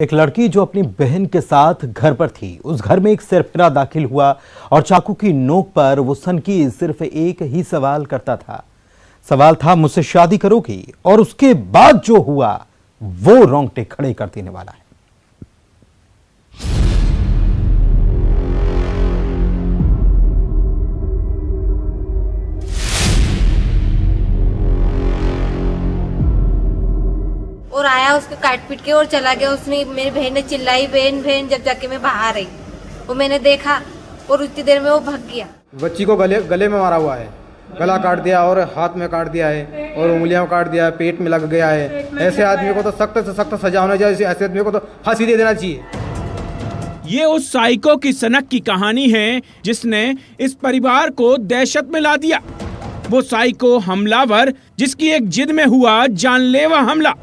एक लड़की जो अपनी बहन के साथ घर पर थी, उस घर में एक सिरफिरा दाखिल हुआ और चाकू की नोक पर वो सनकी सिर्फ एक ही सवाल करता था। सवाल था, मुझसे शादी करोगी? और उसके बाद जो हुआ वो रोंगटे खड़े कर देने वाला है। और आया, उसको काट पीट के और चला गया। उसने, मेरी बहन ने चिल्लाई, बहन बहन, जब जाके मैं बाहर आई वो मैंने देखा और उतनी देर में वो भाग गया। बच्ची को गले में मारा हुआ है, गला काट दिया और हाथ में काट दिया है और उंगलियां काट दिया है, पेट में लग गया है। ऐसे आदमी को तो सख्त से सख्त सजा होना चाहिए, ऐसे आदमी को तो फांसी दे देना चाहिए। ये उस साइको की सनक की कहानी है जिसने इस परिवार को दहशत में ला दिया। वो साइको हमलावर जिसकी एक जिद में हुआ जानलेवा हमला,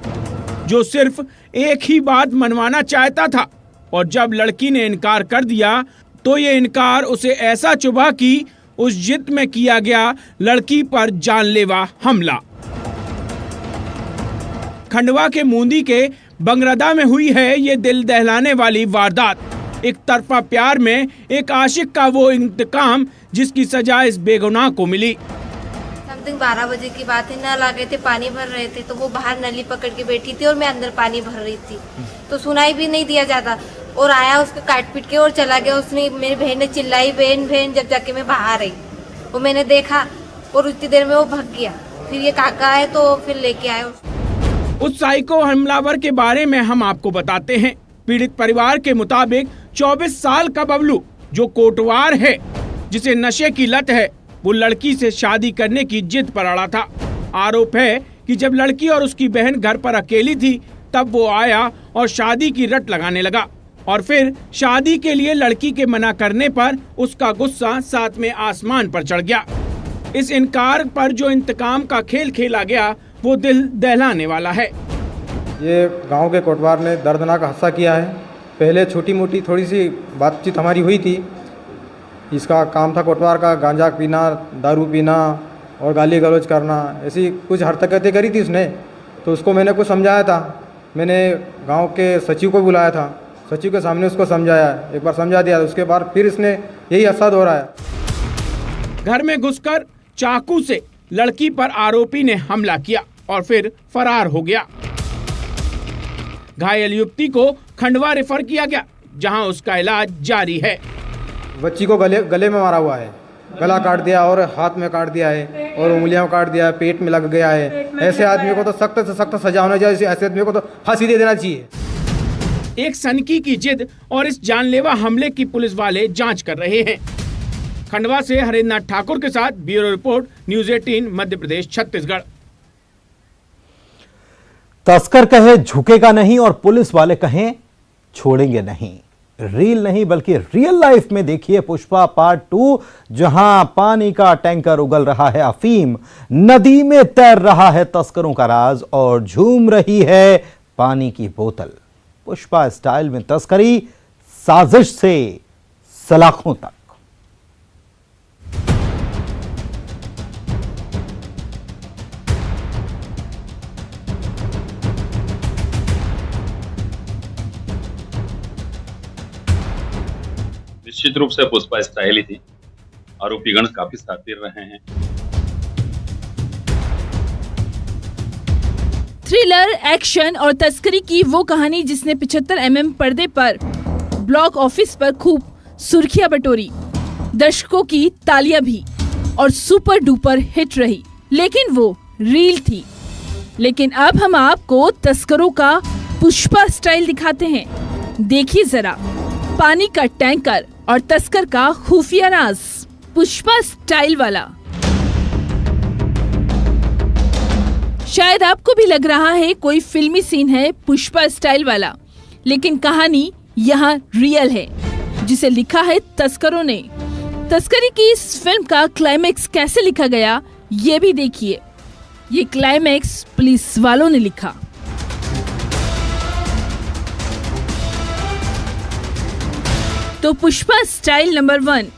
जो सिर्फ एक ही बात मनवाना चाहता था, और जब लड़की ने इनकार कर दिया तो ये इनकार उसे ऐसा चुभा कि उस जिद में किया गया लड़की पर जानलेवा हमला। खंडवा के मूंदी के बंगरदा में हुई है ये दिल दहलाने वाली वारदात। एक तरफा प्यार में एक आशिक का वो इंतकाम जिसकी सजा इस बेगुनाह को मिली। 12 बजे की बात है, नल आ गए थे, पानी भर रहे थे, तो वो बाहर नली पकड़ के बैठी थी और मैं अंदर पानी भर रही थी, तो सुनाई भी नहीं दिया जाता। और आया, उसको काट पीट के और चला गया। उसने, मेरी बहन ने चिल्लाई, बहन बहन, जब जाके मैं बाहर आई वो मैंने देखा और उतनी देर में वो भाग गया। फिर ये काका है तो फिर लेके आए। उस साइको हमलावर के बारे में हम आपको बताते हैं। पीड़ित परिवार के मुताबिक 24 साल का बबलू जो कोटवार है, जिसे नशे की लत है, वो लड़की से शादी करने की जिद पर अड़ा था। आरोप है कि जब लड़की और उसकी बहन घर पर अकेली थी तब वो आया और शादी की रट लगाने लगा, और फिर शादी के लिए लड़की के मना करने पर उसका गुस्सा साथ में आसमान पर चढ़ गया। इस इनकार पर जो इंतकाम का खेल खेला गया वो दिल दहलाने वाला है। ये गांव के कोटवार ने दर्दनाक हादसा किया है। पहले छोटी मोटी थोड़ी सी बातचीत हमारी हुई थी। इसका काम था कोटवार का गांजा पीना, दारू पीना और गाली गलौज करना, ऐसी कुछ हरकतें करी थी उसने। तो उसको मैंने कुछ समझाया था। मैंने गांव के सचिव को बुलाया था, सचिव के सामने उसको समझाया, एक बार समझा दिया। उसके बाद फिर इसने यही हादसा दोहराया। घर में घुसकर चाकू से लड़की पर आरोपी ने हमला किया और फिर फरार हो गया। घायल युवती को खंडवा रेफर किया गया, जहां उसका इलाज जारी है। बच्ची को गले में मारा हुआ है, गला काट दिया और हाथ में काट दिया है और उंगलियां काट दिया है, पेट में लग गया है। ऐसे आदमी को तो सख्त से सख्त सजा होना चाहिए, ऐसे आदमी को तो फांसी दे देना चाहिए। एक सनकी की जिद और इस जानलेवा हमले की पुलिस वाले जांच कर रहे हैं। खंडवा से हरेंद्रनाथ ठाकुर के साथ bureau report, news 18 Madhya Pradesh Chhattisgarh. तस्कर कहे झुकेगा नहीं और पुलिस वाले कहें छोड़ेंगे नहीं। रील नहीं बल्कि रियल लाइफ में देखिए पुष्पा पार्ट 2, जहां पानी का टैंकर उगल रहा है अफीम, नदी में तैर रहा है तस्करों का राज और झूम रही है पानी की बोतल। पुष्पा स्टाइल में तस्करी, साजिश से सलाखों तक। निश्चित रूप से पुष्पा स्टाइल ही थी। आरोपीगण काफी शातिर रहे हैं। थ्रिलर, एक्शन और तस्करी की वो कहानी जिसने 75 mm पर्दे पर ब्लॉक ऑफिस पर खूब सुर्खियां बटोरी, दर्शकों की तालियां भी और सुपर डुपर हिट रही, लेकिन वो रील थी। लेकिन अब हम आपको तस्करों का पुष्पा स्टाइल दिखाते हैं। देखिए जरा, पानी का टैंकर और तस्कर का खुफिया राज, पुष्पा स्टाइल वाला। शायद आपको भी लग रहा है कोई फिल्मी सीन है पुष्पा स्टाइल वाला, लेकिन कहानी यहाँ रियल है, जिसे लिखा है तस्करों ने। तस्करी की इस फिल्म का क्लाइमेक्स कैसे लिखा गया ये भी देखिए। ये क्लाइमेक्स पुलिस वालों ने लिखा। तो पुष्पा स्टाइल नंबर 1।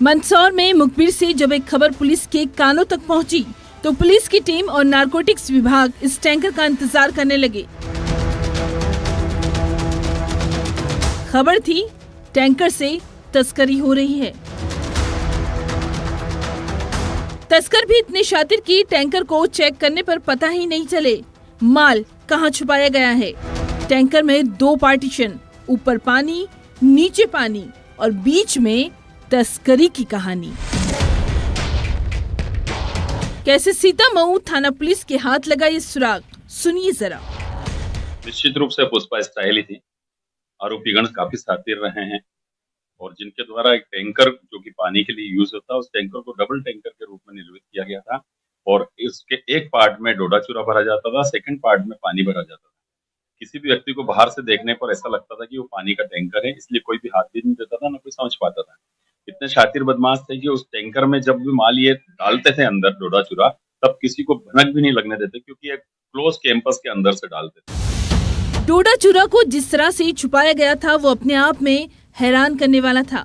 मंदसौर में मुखबिर से जब एक खबर पुलिस के कानों तक पहुंची तो पुलिस की टीम और नारकोटिक्स विभाग इस टैंकर का इंतजार करने लगे। खबर थी टैंकर से तस्करी हो रही है। तस्कर भी इतने शातिर कि टैंकर को चेक करने पर पता ही नहीं चले माल कहां छुपाया गया है। टैंकर में 2 पार्टीशन, ऊपर पानी, नीचे पानी और बीच में तस्करी की कहानी। कैसे सीतामऊ थाना पुलिस के हाथ लगा ये सुराग, सुनिए जरा। निश्चित रूप से पुष्पा स्टाइल ही थी। आरोपीगण काफी शातिर रहे हैं और जिनके द्वारा एक टैंकर जो कि पानी के लिए यूज होता है, उस टैंकर को डबल टैंकर के रूप में निर्मित किया गया था और इसके एक पार्ट में डोडा चूरा भरा जाता था, सेकंड पार्ट में पानी भरा जाता था। किसी भी व्यक्ति को बाहर से देखने पर ऐसा लगता था कि वो पानी का टैंकर है, इसलिए कोई भी हाथ भी नहीं देता था, ना कोई समझ पाता था। इतने शातिर बदमाश थे कि उस टैंकर में जब भी माल ये डालते थे अंदर डोडा चूरा, तब किसी को भनक भी नहीं लगने देते, क्योंकि एक क्लोज कैंपस के अंदर से डालते थे। डोडा चूरा को जिस तरह से छुपाया गया था वो अपने आप में हैरान करने वाला था।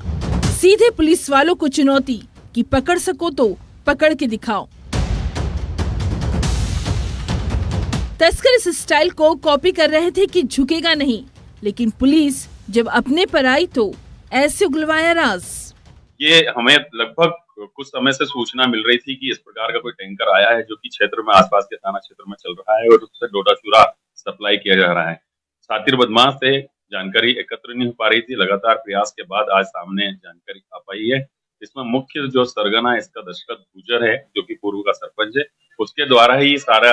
सीधे पुलिस वालों को चुनौती कि पकड़ सको तो पकड़ के दिखाओ। तस्कर इस स्टाइल को कॉपी कर रहे थे कि झुकेगा नहीं, लेकिन पुलिस जब अपने पर आई तो ऐसे उगलवाया राज। ये हमें लगभग कुछ समय से सूचना मिल रही थी कि इस प्रकार का कोई टैंकर आया है जो कि क्षेत्र में, आसपास के थाना क्षेत्र में चल रहा है और उससे डोडा चूरा सप्लाई किया जा रहा है। शातिर बदमाश थे, जानकारी एकत्र नहीं हो पा रही थी। लगातार प्रयास के बाद आज सामने जानकारी आ पाई है। इसमें मुख्य जो सरगना इसका दशरथ गुजर है, जो कि पूर्व का सरपंच है, उसके द्वारा ही सारा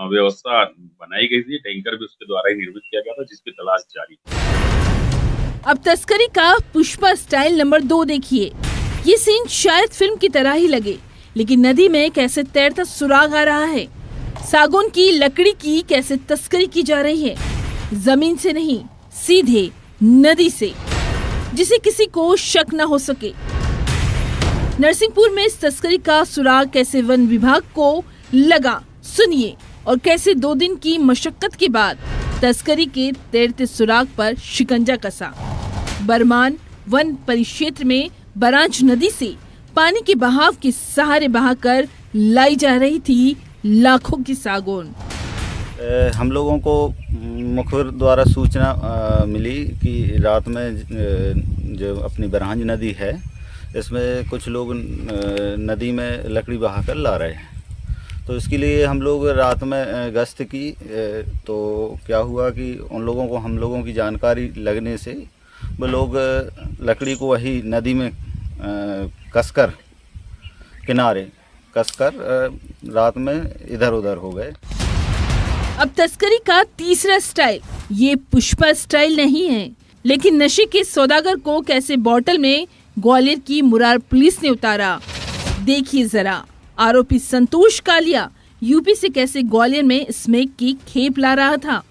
व्यवस्था बनाई गई थी। टैंकर भी उसके द्वारा ही निर्मित किया गया था, जिसकी तलाश जारी। अब तस्करी का पुष्पा स्टाइल नंबर 2 देखिए। ये सीन शायद फिल्म की तरह ही लगे, लेकिन नदी में कैसे तैरता सुराग आ रहा है। सागौन की लकड़ी की कैसे तस्करी की जा रही है, जमीन से नहीं, सीधे नदी से, जिसे किसी को शक न हो सके। नरसिंहपुर में इस तस्करी का सुराग कैसे वन विभाग को लगा, सुनिए। और कैसे 2 दिन की मशक्कत के बाद तस्करी के तैरते सुराग पर शिकंजा कसा। बरमान वन परिक्षेत्र में बरांच नदी से पानी के बहाव के सहारे बहाकर लाई जा रही थी लाखों की सागौन। हम लोगों को मुखबिर द्वारा सूचना मिली कि रात में जो अपनी बरहांज नदी है, इसमें कुछ लोग नदी में लकड़ी बहाकर ला रहे हैं। तो इसके लिए हम लोग रात में गश्त की, तो क्या हुआ कि हम लोगों की जानकारी लगने से वो लोग लकड़ी को वही नदी में कसकर किनारे कसकर रात में इधर उधर हो गए। अब तस्करी का तीसरा स्टाइल, ये पुष्पा स्टाइल नहीं है, लेकिन नशे के सौदागर को कैसे बोतल में ग्वालियर की मुरार पुलिस ने उतारा, देखिए जरा। आरोपी संतोष कालिया यूपी से कैसे ग्वालियर में स्मैक की खेप ला रहा था।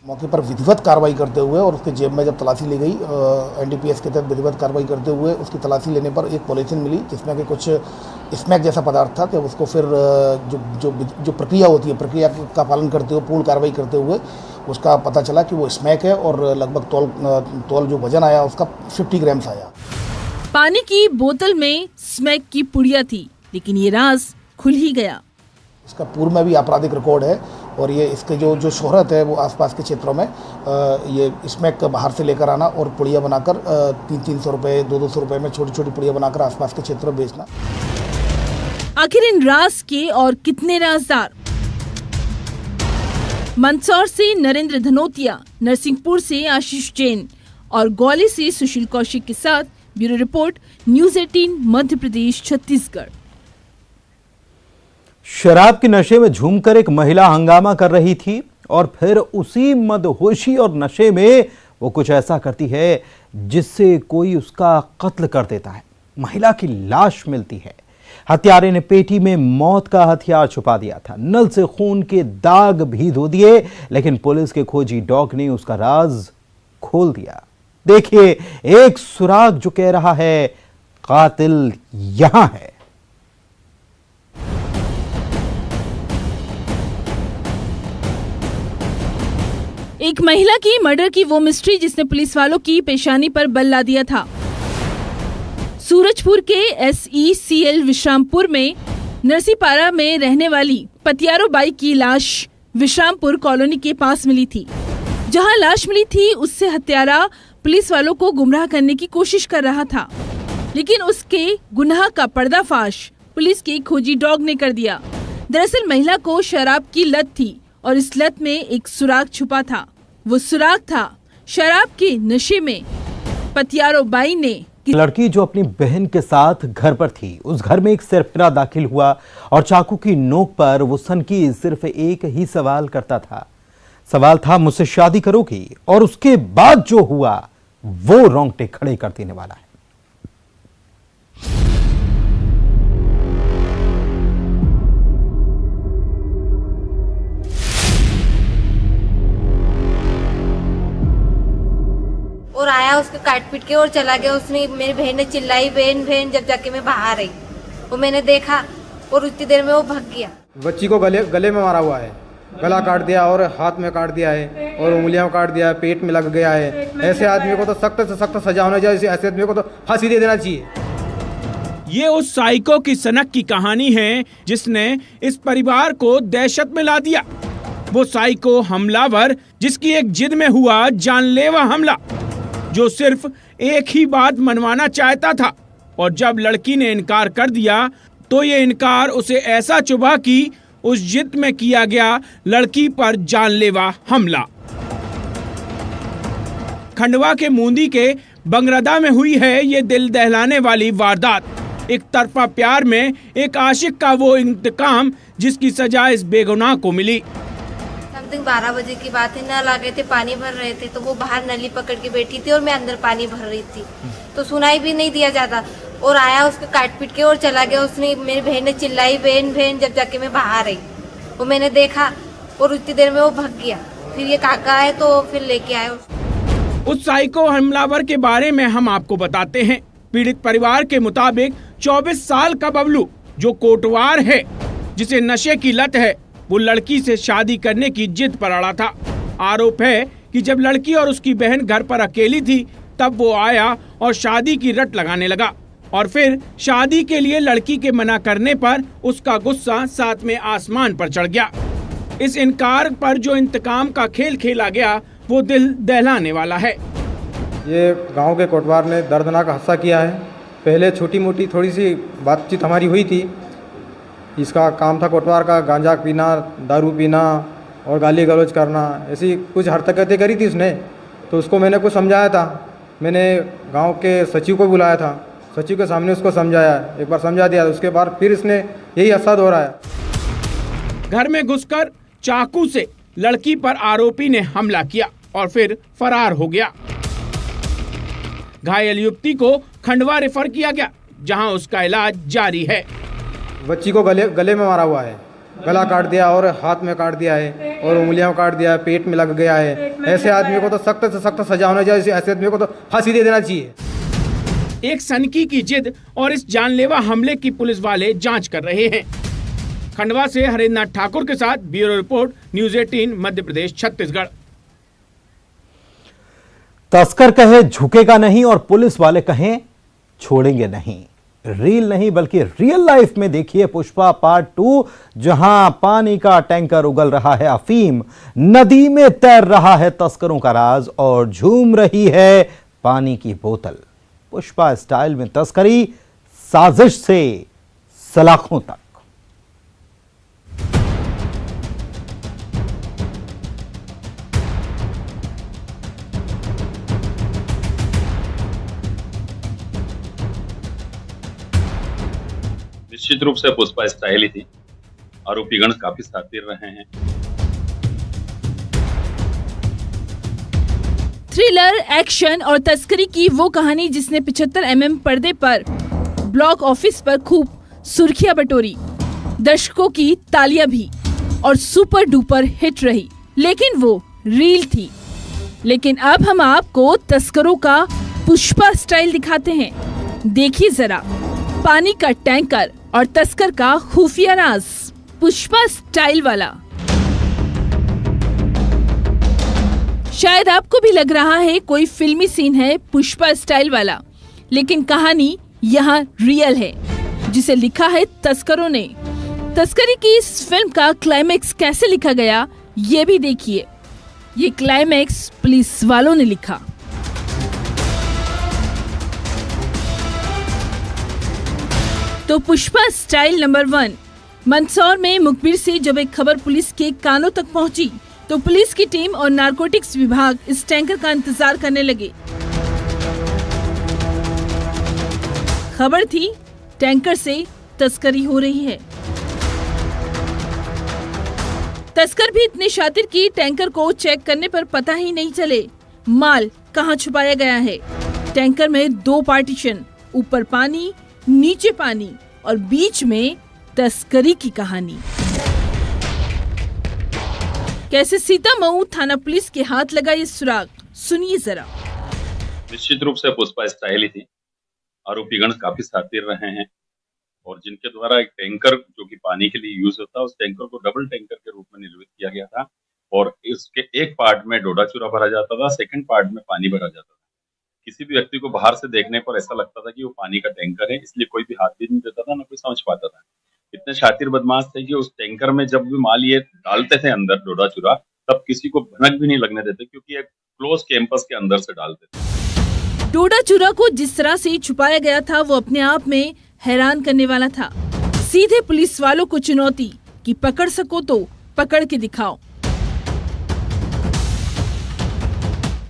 मौके पर विधिवत कार्रवाई करते हुए और उसके जेब में जब तलाशी ली गई, एनडीपीएस के तहत विधिवत कार्रवाई करते हुए उसकी तलाशी लेने पर एक पॉलीथीन मिली जिसमें कि कुछ स्मैक जैसा पदार्थ था। कि उसको फिर जो प्रक्रिया होती है, प्रक्रिया का पालन करते हुए, पूर्ण कार्रवाई करते हुए उसका पता चला कि वो स्मैक है और लगभग तौल जो वजन आया उसका 50 ग्राम्स आया। पानी की बोतल में स्मैक की पुड़िया थी, लेकिन ये राज खुल ही गया। इसका पूर्व में भी आपराधिक रिकॉर्ड है और ये इसके जो शोहरत है वो आसपास के क्षेत्रों में ये स्मैक बाहर से लेकर आना और पुड़िया बनाकर 300 रुपये 200 रुपये में छोटी छोटी पुड़िया बनाकर आसपास के क्षेत्रों में बेचना। आखिर इन राज के और कितने राजदार? मंदसौर से नरेंद्र धनोतिया, नरसिंहपुर से आशीष जैन और ग्वालियर से सुशील कौशिक के साथ bureau report, news 18 Madhya Pradesh Chhattisgarh. शराब के नशे में झूमकर एक महिला हंगामा कर रही थी और फिर उसी मदहोशी और नशे में वो कुछ ऐसा करती है जिससे कोई उसका कत्ल कर देता है। महिला की लाश मिलती है। हत्यारे ने पेटी में मौत का हथियार छुपा दिया था। नल से खून के दाग भी धो दिए, लेकिन पुलिस के खोजी डॉग ने उसका राज खोल दिया। देखिए एक सुराग जो कह रहा है कातिल यहां है। एक महिला की मर्डर की वो मिस्ट्री जिसने पुलिस वालों की पेशानी पर बल ला दिया था। सूरजपुर के SECL विश्रामपुर में नरसीपारा में रहने वाली पतियारो बाई की लाश विश्रामपुर कॉलोनी के पास मिली थी। जहां लाश मिली थी उससे हत्यारा पुलिस वालों को गुमराह करने की कोशिश कर रहा था, लेकिन उसके गुनाह का पर्दाफाश पुलिस के खोजी डॉग ने कर दिया। दरअसल महिला को शराब की लत थी और इस लत में एक सुराग छुपा था। वो सुराग था शराब के नशे में पतियारो बाई ने। लड़की जो अपनी बहन के साथ घर पर थी, उस घर में एक सिरफिरा दाखिल हुआ और चाकू की नोक पर वो सनकी सिर्फ एक ही सवाल करता था। सवाल था, मुझसे शादी करोगी? और उसके बाद जो हुआ वो रोंगटे खड़े कर देने वाला है। और आया उसके काट पीट के और चला गया। उसने, मेरी बहन ने चिल्लाई, बहन बहन, जब जाके मैं बाहर आई वो मैंने देखा और उतनी देर में वो भाग गया। बच्ची को गले में मारा हुआ है, गला काट दिया और हाथ में काट दिया है और उंगलियां काट दिया है, पेट में लग गया है। ऐसे आदमी को तो सख्त से सख्त सजा होना चाहिए। ऐसे आदमी को तो फांसी दे देना चाहिए। ये उस साइको की सनक की कहानी है जिसने इस परिवार को दहशत में ला दिया। वो साइको हमलावर जिसकी एक जिद में हुआ जानलेवा हमला, जो सिर्फ एक ही बात मनवाना चाहता था, और जब लड़की ने इनकार कर दिया तो ये इनकार उसे ऐसा चुभा कि उस जिद में किया गया लड़की पर जानलेवा हमला। खंडवा के मूंदी के बंगरदा में हुई है ये दिल दहलाने वाली वारदात। एक तरफा प्यार में एक आशिक का वो इंतकाम जिसकी सजा इस बेगुनाह को मिली। समथिंग 12 बजे की बात है। नल आ गए थे, पानी भर रहे थे, तो वो बाहर नली पकड़ के बैठी थी और मैं अंदर पानी भर रही थी, तो सुनाई भी नहीं दिया ज्यादा। और आया उसके काट पीट के और चला गया। उसने, मेरी बहन ने चिल्लाई, बहन बहन, जब जाके मैं बाहर आई वो मैंने देखा और उतनी देर में वो भाग गया। फिर ये काका है तो फिर लेके आए उसको। उस साइको हमलावर के बारे में हम आपको बताते हैं। पीड़ित परिवार के मुताबिक 24 साल का बबलू जो कोटवार है, जिसे नशे की लत है, वो लड़की से शादी करने की जिद पर अड़ा था। आरोप है कि जब लड़की और उसकी बहन घर पर अकेली थी तब वो आया और शादी की रट लगाने लगा, और फिर शादी के लिए लड़की के मना करने पर उसका गुस्सा साथ में आसमान पर चढ़ गया। इस इनकार पर जो इंतकाम का खेल खेला गया वो दिल दहलाने वाला है। ये गांव के कोटवार ने दर्दनाक हादसा किया है। पहले छोटी मोटी थोड़ी सी बातचीत हमारी हुई थी। इसका काम था कोटवार का गांजा पीना, दारू पीना और गाली गलौज करना, ऐसी कुछ हरकतें करी थी उसने। तो उसको मैंने कुछ समझाया था। मैंने गांव के सचिव को बुलाया था, सचिव के सामने उसको समझाया, एक बार समझा दिया। उसके बाद फिर इसने यही हादसा दोहराया। घर में घुसकर चाकू से लड़की पर आरोपी ने हमला किया और फिर फरार हो गया। घायल युवती को खंडवा रेफर किया गया, जहां उसका इलाज जारी है। बच्ची को गले में मारा हुआ है, गला काट दिया और हाथ में काट दिया है और उंगलियां काट दिया है, पेट में लग गया है। ऐसे आदमी को तो सख्त से सख्त सजा होना चाहिए। ऐसे आदमी को तो फांसी दे देना चाहिए। एक सनकी की जिद और इस जानलेवा हमले की पुलिस वाले जांच कर रहे हैं। खंडवा से हरेंद्र नाथ ठाकुर के साथ bureau report, news 18 Madhya Pradesh Chhattisgarh. तस्कर कहे झुकेगा नहीं और पुलिस वाले कहें छोड़ेंगे नहीं। रील नहीं बल्कि रियल लाइफ में देखिए पुष्पा पार्ट 2, जहां पानी का टैंकर उगल रहा है अफीम, नदी में तैर रहा है तस्करों का राज और झूम रही है पानी की बोतल। पुष्पा स्टाइल में तस्करी, साजिश से सलाखों तक। निश्चित रूप से पुष्पा स्टाइल ही थी। आरोपीगण काफी शातिर रहे हैं। थ्रिलर, एक्शन और तस्करी की वो कहानी जिसने 75 mm पर्दे पर ब्लॉक ऑफिस पर खूब सुर्खियां बटोरी, दर्शकों की तालियां भी और सुपर डुपर हिट रही, लेकिन वो रील थी। लेकिन अब हम आपको तस्करों का पुष्पा स्टाइल दिखाते हैं। देखिए जरा पानी का टैंकर और तस्कर का खुफिया राज, पुष्पा स्टाइल वाला। शायद आपको भी लग रहा है कोई फिल्मी सीन है पुष्पा स्टाइल वाला, लेकिन कहानी यहाँ रियल है, जिसे लिखा है तस्करों ने। तस्करी की इस फिल्म का क्लाइमेक्स कैसे लिखा गया ये भी देखिए। ये क्लाइमेक्स पुलिस वालों ने लिखा। तो पुष्पा स्टाइल नंबर 1। मंदसौर में मुखबिर से जब एक खबर पुलिस के कानों तक पहुंची, तो पुलिस की टीम और नारकोटिक्स विभाग इस टैंकर का इंतजार करने लगे। खबर थी टैंकर से तस्करी हो रही है। तस्कर भी इतने शातिर कि टैंकर को चेक करने पर पता ही नहीं चले माल कहां छुपाया गया है। टैंकर में 2 पार्टीशन, ऊपर पानी, नीचे पानी और बीच में तस्करी की कहानी। कैसे सीतामऊ थाना पुलिस के हाथ लगा ये सुराग, सुनिए जरा। निश्चित रूप से पुष्पा स्टाइल ही थी। आरोपीगण काफी शातिर रहे हैं और जिनके द्वारा एक टैंकर जो कि पानी के लिए यूज होता है, उस टैंकर को डबल टैंकर के रूप में निर्मित किया गया था और इसके एक पार्ट में डोडा चूरा भरा जाता था, सेकंड पार्ट में पानी भरा जाता था। किसी भी व्यक्ति को बाहर से देखने पर ऐसा लगता था कि वो पानी का टैंकर है, इसलिए कोई भी हाथ भी नहीं देता था, ना कोई समझ पाता था। इतने शातिर बदमाश थे कि उस टैंकर में जब भी माल ये डालते थे अंदर डोडा चूरा, तब किसी को भनक भी नहीं लगने देते, क्योंकि एक क्लोज कैंपस के अंदर से डालते थे। डोडा चूरा को जिस तरह से छुपाया गया था वो अपने आप में हैरान करने वाला था। सीधे पुलिस वालों को चुनौती कि पकड़ सको तो पकड़ के दिखाओ।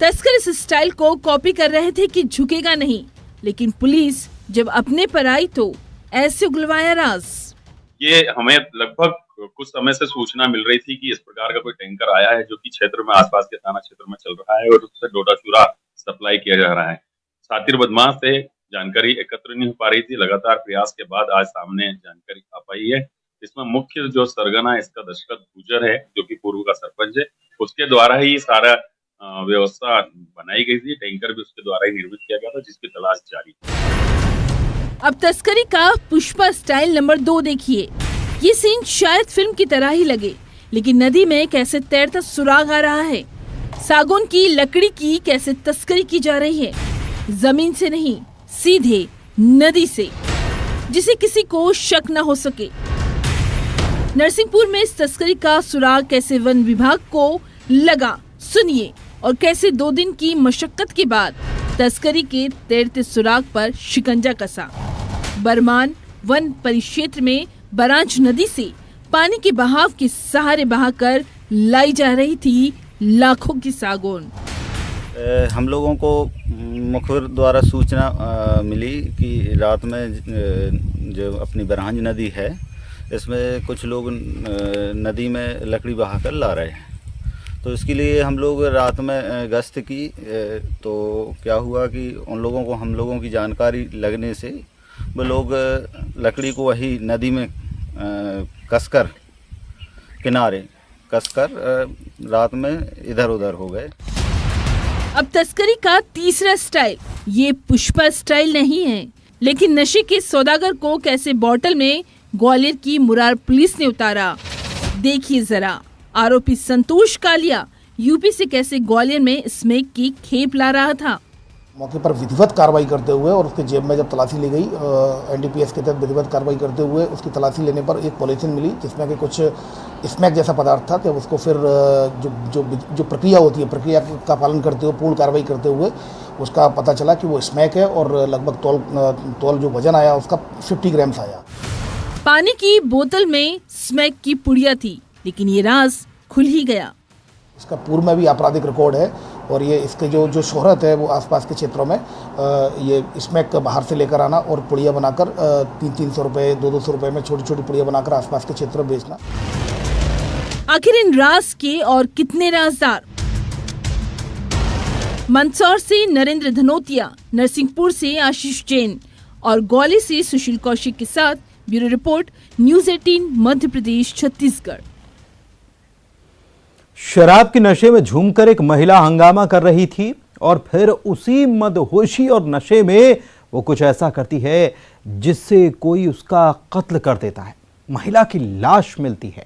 तस्कर इस स्टाइल को कॉपी कर रहे थे कि झुकेगा नहीं, लेकिन पुलिस जब अपने पर आई तो ऐसे उगलवाया राज। ये हमें लगभग कुछ समय से सूचना मिल रही थी कि इस प्रकार का कोई टैंकर आया है जो कि क्षेत्र में, आसपास के थाना क्षेत्र में चल रहा है और उससे डोडा चूरा सप्लाई किया जा रहा है। शातिर बदमाश थे, जानकारी एकत्र नहीं हो पा रही थी। लगातार प्रयास के बाद आज सामने जानकारी आ पाई है। इसमें मुख्य जो सरगना इसका दशरथ गुजर है, जो कि पूर्व का सरपंच है, उसके द्वारा ही सारा व्यवस्था बनाई गई थी। टैंकर भी उसके द्वारा ही निर्मित किया गया था, जिसकी तलाश जारी है। अब तस्करी का पुष्पा स्टाइल नंबर 2 देखिए। ये सीन शायद फिल्म की तरह ही लगे, लेकिन नदी में कैसे तैरता सुराग आ रहा है। सागौन की लकड़ी की कैसे तस्करी की जा रही है, जमीन से नहीं, सीधे नदी से, जिसे किसी को शक न हो सके। नरसिंहपुर में इस तस्करी का सुराग कैसे वन विभाग को लगा, सुनिए। और कैसे 2 दिन की मशक्कत के बाद तस्करी के तैरते सुराग पर शिकंजा कसा। बरमान वन परिक्षेत्र में बरांच नदी से पानी के बहाव के सहारे बहाकर लाई जा रही थी लाखों की सागौन। हम लोगों को मुखबिर द्वारा सूचना मिली कि रात में जो अपनी बरहांज नदी है, इसमें कुछ लोग नदी में लकड़ी बहाकर ला रहे हैं। तो इसके लिए हम लोग रात में गश्त की, तो क्या हुआ कि हम लोगों की जानकारी लगने से वो लोग लकड़ी को वही नदी में कसकर, किनारे कसकर रात में इधर उधर हो गए। अब तस्करी का तीसरा स्टाइल, ये पुष्पा स्टाइल नहीं है, लेकिन नशे के सौदागर को कैसे बोतल में ग्वालियर की मुरार पुलिस ने उतारा, देखिए जरा। आरोपी संतोष कालिया यूपी से कैसे ग्वालियर में स्मैक की खेप ला रहा था। मौके पर विधिवत कार्रवाई करते हुए और उसके जेब में जब तलाशी ली गई, एनडीपीएस के तहत विधिवत कार्रवाई करते हुए उसकी तलाशी लेने पर एक पॉलीथिन मिली जिसमें कि कुछ स्मैक जैसा पदार्थ था। कि उसको फिर जो प्रक्रिया होती है, प्रक्रिया का पालन करते हुए, पूर्ण कार्रवाई करते हुए उसका पता चला कि वो स्मैक है और लगभग तौल जो वजन आया उसका 50 ग्राम्स आया। पानी की बोतल में स्मैक की पुड़िया थी, लेकिन ये राज खुल ही गया। इसका पूर्व में भी आपराधिक रिकॉर्ड है और ये इसके जो शोहरत है वो आसपास के क्षेत्रों में ये स्मैक बाहर से लेकर आना और पुड़िया बनाकर 300 रुपये 200 रुपये में छोटी छोटी पुड़िया बनाकर आसपास के क्षेत्रों में बेचना। आखिर इन राज के और कितने राजदार? मंदसौर से नरेंद्र धनोतिया, नरसिंहपुर से आशीष जैन और ग्वालियर से सुशील कौशिक के साथ bureau report, news 18 Madhya Pradesh Chhattisgarh. शराब के नशे में झूमकर एक महिला हंगामा कर रही थी और फिर उसी मदहोशी और नशे में वो कुछ ऐसा करती है जिससे कोई उसका कत्ल कर देता है। महिला की लाश मिलती है।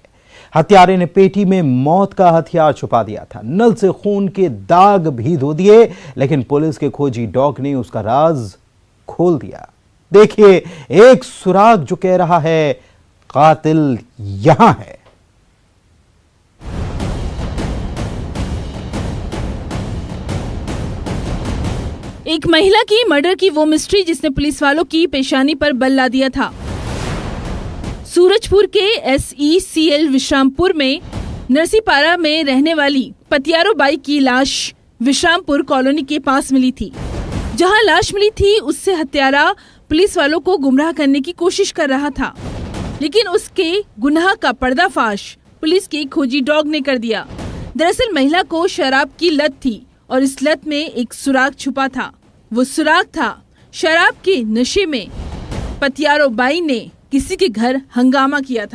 हत्यारे ने पेटी में मौत का हथियार छुपा दिया था। नल से खून के दाग भी धो दिए, लेकिन पुलिस के खोजी डॉग ने उसका राज खोल दिया। देखिए एक सुराग जो कह रहा है कातिल यहां है। एक महिला की मर्डर की वो मिस्ट्री जिसने पुलिस वालों की पेशानी पर बल ला दिया था। सूरजपुर के SECL विश्रामपुर में नरसीपारा में रहने वाली पतियारो बाई की लाश विश्रामपुर कॉलोनी के पास मिली थी। जहां लाश मिली थी उससे हत्यारा पुलिस वालों को गुमराह करने की कोशिश कर रहा था, लेकिन उसके गुनाह का पर्दाफाश पुलिस के खोजी डॉग ने कर दिया। दरअसल महिला को शराब की लत थी और इस लत में एक सुराग छुपा था। वो सुराग था शराब के नशे में पतियारो बाई ने किसी के घर हंगामा किया था।